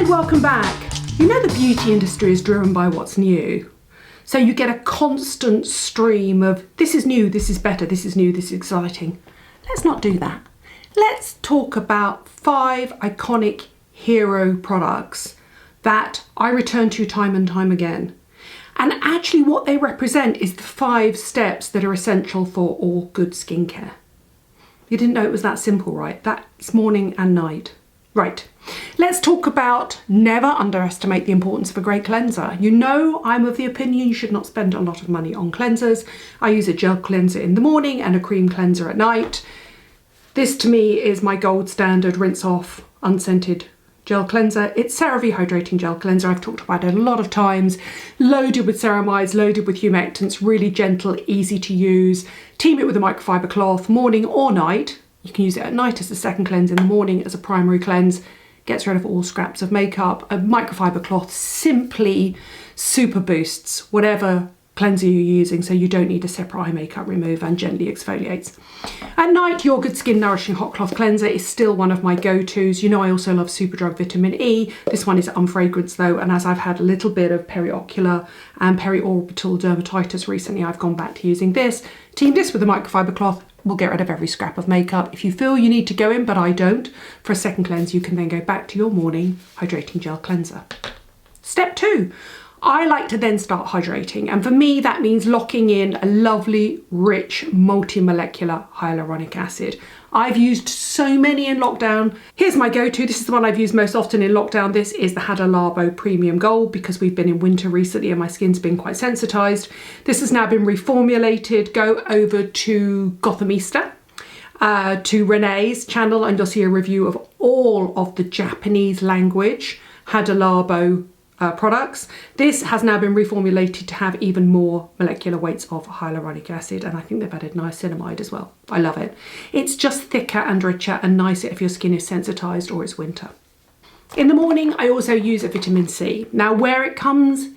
Hi, welcome back. You know the beauty industry is driven by what's new. So you get a constant stream of this is new, this is better, this is new, this is exciting. Let's not do that. Let's talk about 5 iconic hero products that I return to time and time again. And actually what they represent is the 5 steps that are essential for all good skincare. You didn't know it was that simple, right? That's morning and night. Right, let's talk about never underestimate the importance of a great cleanser. You know I'm of the opinion you should not spend a lot of money on cleansers. I use a gel cleanser in the morning and a cream cleanser at night. This to me is my gold standard rinse off unscented gel cleanser. It's CeraVe Hydrating Gel Cleanser. I've talked about it a lot of times. Loaded with ceramides, loaded with humectants, really gentle, easy to use. Team it with a microfiber cloth, morning or night. You can use it at night as a second cleanse, in the morning as a primary cleanse. Gets rid of all scraps of makeup. A microfiber cloth simply super boosts whatever cleanser you're using, so you don't need a separate eye makeup remover, and gently exfoliates. At night, Your Good Skin Nourishing Hot Cloth Cleanser is still one of my go-tos. You know I also love Superdrug Vitamin E. This one is unfragranced though, and as I've had a little bit of periocular and periorbital dermatitis recently, I've gone back to using this. Team this with a microfiber cloth. Will get rid of every scrap of makeup. If you feel you need to go in, but I don't, for a second cleanse, you can then go back to your morning hydrating gel cleanser. Step 2, I like to then start hydrating, and for me that means locking in a lovely, rich, multi-molecular hyaluronic acid. I've used so many in lockdown. Here's my go-to. This is the one I've used most often in lockdown. This is the Hada Labo Premium Gold, because we've been in winter recently and my skin's been quite sensitized. This has now been reformulated. Go over to Gothamista, to Renee's channel, and you'll see a review of all of the Japanese language Hada Labo products. This has now been reformulated to have even more molecular weights of hyaluronic acid, and I think they've added niacinamide as well. I love it. It's just thicker and richer and nicer if your skin is sensitized or it's winter. In the morning, I also use a vitamin C. Now, where it comes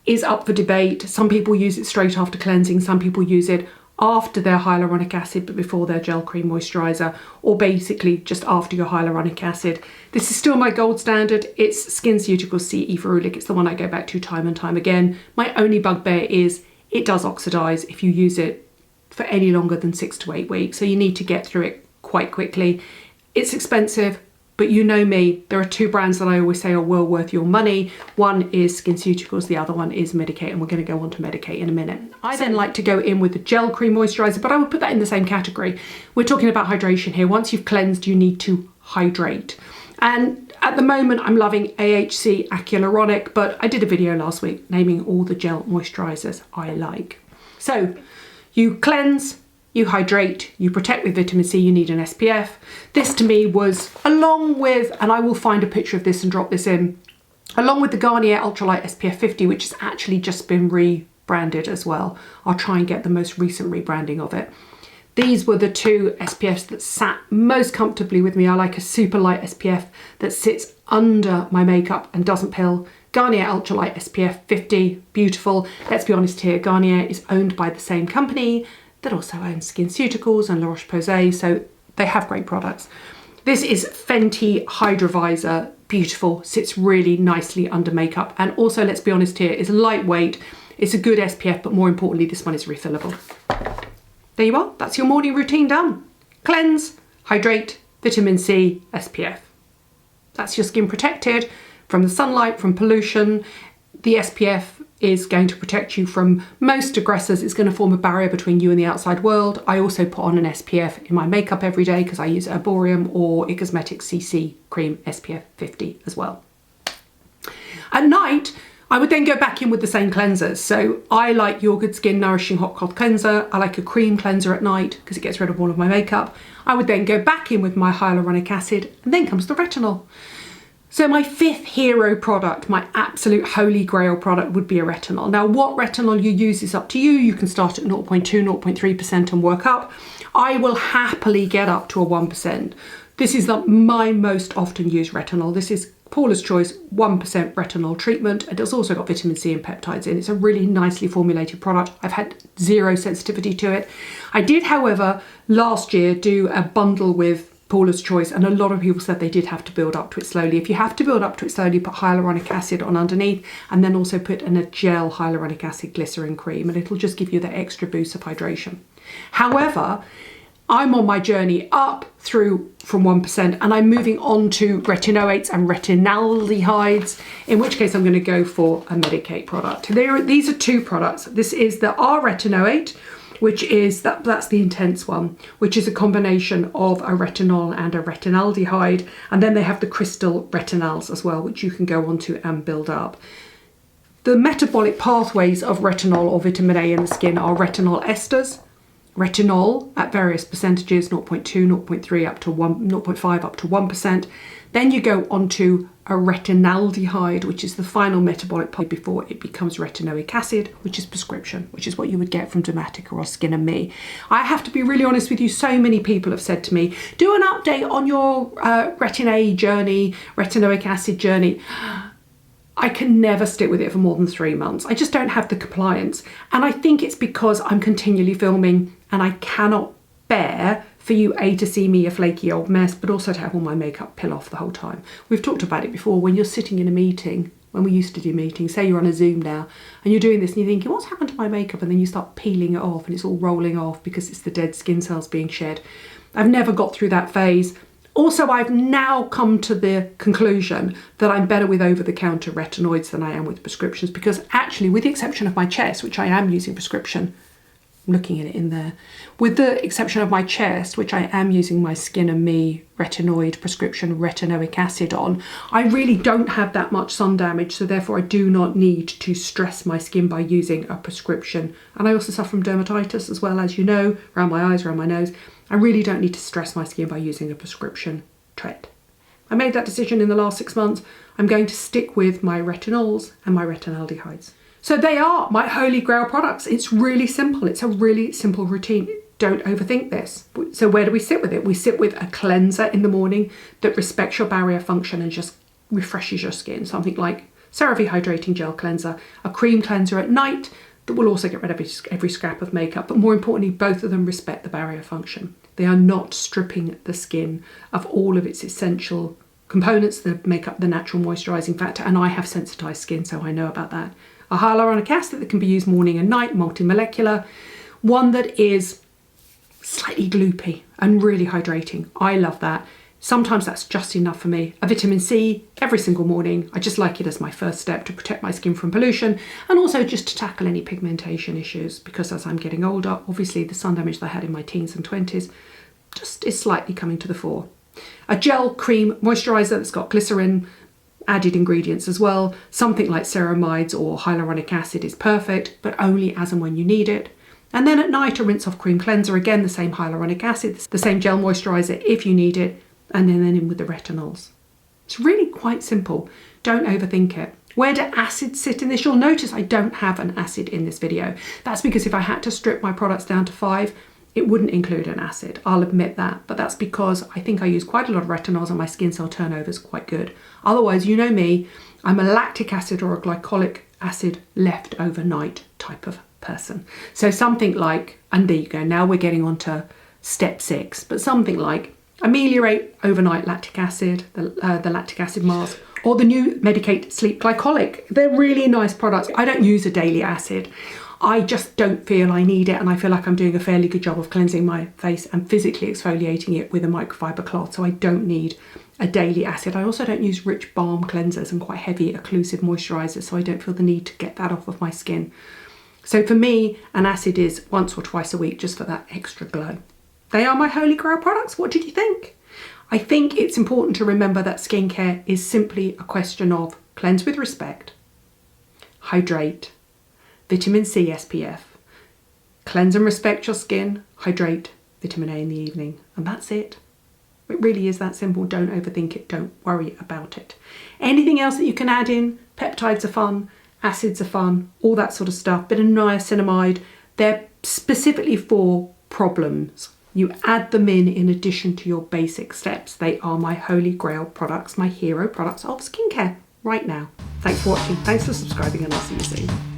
is up for debate. Some people use it straight after cleansing, some people use it after their hyaluronic acid but before their gel cream moisturizer, or basically just after your hyaluronic acid. This is still my gold standard. It's SkinCeuticals CE Ferulic. It's the one I go back to time and time again. My only bugbear is it does oxidize if you use it for any longer than 6 to 8 weeks, so you need to get through it quite quickly. It's expensive, but you know me, there are 2 brands that I always say are well worth your money. One is SkinCeuticals, the other one is Medik8, and we're going to go on to Medik8 in a minute. I then like to go in with the gel cream moisturizer, but I would put that in the same category. We're talking about hydration here. Once you've cleansed, you need to hydrate. And at the moment, I'm loving AHC Hyaluronic, but I did a video last week naming all the gel moisturizers I like. So you cleanse, you hydrate, you protect with vitamin C, you need an SPF. This to me was, along with, and I will find a picture of this and drop this in, along with the Garnier Ultralight SPF 50, which has actually just been rebranded as well. I'll try and get the most recent rebranding of it. These were the 2 SPFs that sat most comfortably with me. I like a super light SPF that sits under my makeup and doesn't pill. Garnier Ultralight SPF 50, beautiful. Let's be honest here, Garnier is owned by the same company that also owns SkinCeuticals and La Roche-Posay, so they have great products. This is Fenty Hydrovisor, beautiful, sits really nicely under makeup, and also, let's be honest here, is lightweight. It's a good SPF, but more importantly, this one is refillable. There you are, that's your morning routine done. Cleanse, hydrate, vitamin C, SPF. That's your skin protected from the sunlight, from pollution. The SPF is going to protect you from most aggressors. It's going to form a barrier between you and the outside world. I also put on an SPF in my makeup every day because I use Herborium or Cosmetics CC Cream SPF 50 as well. At night, I would then go back in with the same cleansers. So I like Your Good Skin Nourishing Hot Cloth Cleanser. I like a cream cleanser at night because it gets rid of all of my makeup. I would then go back in with my hyaluronic acid, and then comes the retinol. So my 5th hero product, my absolute holy grail product, would be a retinol. Now, what retinol you use is up to you. You can start at 0.2, 0.3% and work up. I will happily get up to a 1%. This is my most often used retinol. This is Paula's Choice 1% retinol treatment, and it's also got vitamin C and peptides in. It's a really nicely formulated product. I've had 0 sensitivity to it. I did, however, last year do a bundle with Paula's choice, and a lot of people said they did have to build up to it slowly. If you have to build up to it slowly, put hyaluronic acid on underneath, and then also put in a gel hyaluronic acid glycerin cream, and it'll just give you that extra boost of hydration. However, I'm on my journey up through from 1%, and I'm moving on to retinoates and retinaldehydes, in which case I'm going to go for a Medik8 product. These are two products. This is the R-retinoate, which is, that's the intense one, which is a combination of a retinol and a retinaldehyde. And then they have the crystal retinols as well, which you can go onto and build up. The metabolic pathways of retinol or vitamin A in the skin are retinol esters, retinol at various percentages, 0.2, 0.3 up to 1, 0.5 up to 1%. Then you go onto a retinaldehyde, which is the final metabolic pathway before it becomes retinoic acid, which is prescription, which is what you would get from Dermatica or Skin and Me. I have to be really honest with you, so many people have said to me, do an update on your Retin A journey, retinoic acid journey. I can never stick with it for more than 3 months. I just don't have the compliance. And I think it's because I'm continually filming and I cannot bear for you, A, to see me a flaky old mess, but also to have all my makeup peel off the whole time. We've talked about it before. When you're sitting in a meeting, when we used to do meetings, say you're on a Zoom now, and you're doing this and you're thinking, what's happened to my makeup? And then you start peeling it off and it's all rolling off because it's the dead skin cells being shed. I've never got through that phase. Also, I've now come to the conclusion that I'm better with over-the-counter retinoids than I am with prescriptions, because actually, with the exception of my chest, which I am using prescription, I'm looking at it in there, with the exception of my chest, which I am using my Skin and Me retinoid prescription retinoic acid on, I really don't have that much sun damage, so therefore I do not need to stress my skin by using a prescription. And I also suffer from dermatitis as well, as you know, around my eyes, around my nose. I really don't need to stress my skin by using a prescription trait. I made that decision in the last 6 months. I'm going to stick with my retinols and my retinaldehydes. So they are my holy grail products. It's really simple. It's a really simple routine. Don't overthink this. So where do we sit with it? We sit with a cleanser in the morning that respects your barrier function and just refreshes your skin. Something like CeraVe Hydrating Gel Cleanser, a cream cleanser at night that will also get rid of every scrap of makeup. But more importantly, both of them respect the barrier function. They are not stripping the skin of all of its essential components that make up the natural moisturising factor. And I have sensitised skin, so I know about that. A hyaluronic acid that can be used morning and night, multimolecular. One that is slightly gloopy and really hydrating. I love that. Sometimes that's just enough for me. A vitamin C every single morning. I just like it as my first step to protect my skin from pollution and also just to tackle any pigmentation issues, because as I'm getting older, obviously the sun damage that I had in my teens and 20s just is slightly coming to the fore. A gel cream moisturiser that's got glycerin added ingredients as well. Something like ceramides or hyaluronic acid is perfect, but only as and when you need it. And then at night, a rinse off cream cleanser, again the same hyaluronic acid, the same gel moisturiser if you need it, and then in with the retinols. It's really quite simple. Don't overthink it. Where do acids sit in this? You'll notice I don't have an acid in this video. That's because if I had to strip my products down to 5, it wouldn't include an acid. I'll admit that, but that's because I think I use quite a lot of retinols and my skin cell turnover is quite good. Otherwise, you know me, I'm a lactic acid or a glycolic acid left overnight type of person. So something like, and there you go, now we're getting on to step 6, but something like Ameliorate Overnight Lactic Acid, the lactic acid mask, or the new Medik8 Sleep Glycolic. They're really nice products. I don't use a daily acid. I just don't feel I need it, and I feel like I'm doing a fairly good job of cleansing my face and physically exfoliating it with a microfiber cloth, so I don't need a daily acid. I also don't use rich balm cleansers and quite heavy occlusive moisturisers, so I don't feel the need to get that off of my skin. So for me, an acid is once or twice a week just for that extra glow. They are my holy grail products. What did you think? I think it's important to remember that skincare is simply a question of cleanse with respect, hydrate, vitamin C SPF, cleanse and respect your skin, hydrate, vitamin A in the evening, and that's it. It really is that simple. Don't overthink it. Don't worry about it. Anything else that you can add in, peptides are fun, acids are fun, all that sort of stuff. Bit of niacinamide, they're specifically for problems. You add them in addition to your basic steps. They are my holy grail products, my hero products of skincare right now. Thanks for watching. Thanks for subscribing, and I'll see you soon.